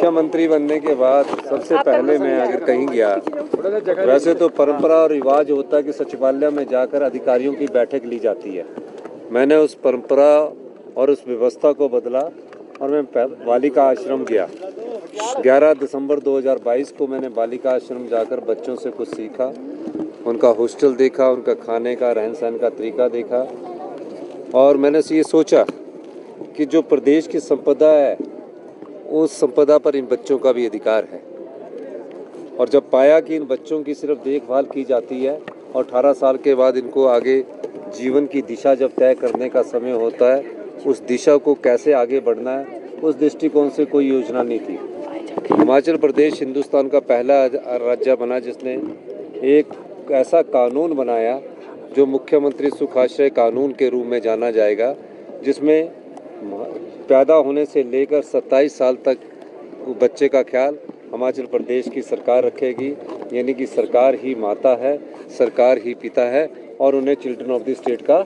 मुख्यमंत्री बनने के बाद सबसे पहले मैं अगर कहीं गया, वैसे तो परंपरा और रिवाज होता है कि सचिवालय में जाकर अधिकारियों की बैठक ली जाती है। मैंने उस परंपरा और उस व्यवस्था को बदला और मैं बालिका आश्रम गया। 11 दिसंबर 2022 को मैंने बालिका आश्रम जाकर बच्चों से कुछ सीखा, उनका हॉस्टल देखा, उनका खाने का रहन सहन का तरीका देखा और मैंने ये सोचा कि जो प्रदेश की संपदा है उस संपदा पर इन बच्चों का भी अधिकार है। और जब पाया कि इन बच्चों की सिर्फ देखभाल की जाती है और 18 साल के बाद इनको आगे जीवन की दिशा जब तय करने का समय होता है, उस दिशा को कैसे आगे बढ़ना है, उस दृष्टिकोण से कोई योजना नहीं थी। हिमाचल प्रदेश हिंदुस्तान का पहला राज्य बना जिसने एक ऐसा कानून बनाया जो मुख्यमंत्री सुखाश्रय कानून के रूप में जाना जाएगा, जिसमें पैदा होने से लेकर 27 साल तक बच्चे का ख्याल हिमाचल प्रदेश की सरकार रखेगी। यानी कि सरकार ही माता है, सरकार ही पिता है और उन्हें चिल्ड्रन ऑफ द स्टेट का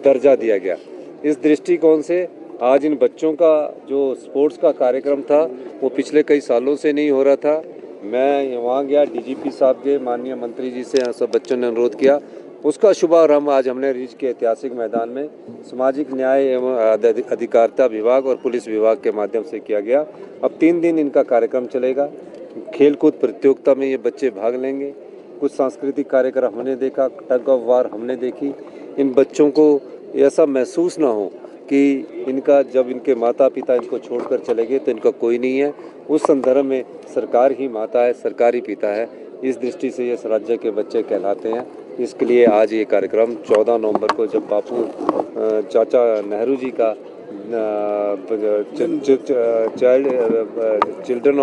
दर्जा दिया गया। इस दृष्टिकोण से आज इन बच्चों का जो स्पोर्ट्स का कार्यक्रम था वो पिछले कई सालों से नहीं हो रहा था। मैं वहाँ गया, डीजीपी साहब के माननीय मंत्री जी से सब बच्चों ने अनुरोध किया, उसका शुभारंभ आज हमने रिज के ऐतिहासिक मैदान में सामाजिक न्याय एवं अधिकारिता विभाग और पुलिस विभाग के माध्यम से किया गया। अब 3 दिन इनका कार्यक्रम चलेगा। खेलकूद प्रतियोगिता में ये बच्चे भाग लेंगे, कुछ सांस्कृतिक कार्यक्रम हमने देखा, टग ऑफ वार हमने देखी। इन बच्चों को ऐसा महसूस ना हो कि इनका जब इनके माता पिता इनको छोड़कर चले गए तो इनका कोई नहीं है। उस संदर्भ में सरकार ही माता है, सरकार ही पिता है। इस दृष्टि से ये राज्य के बच्चे कहलाते हैं। इसके लिए आज ये कार्यक्रम 14 नवंबर को जब बापू चाचा नेहरू जी का चिल्ड्रन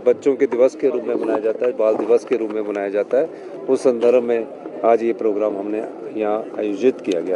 बच्चों के दिवस के रूप में मनाया जाता है, बाल दिवस के रूप में मनाया जाता है, उस संदर्भ में आज ये प्रोग्राम हमने यहाँ आयोजित किया गया है।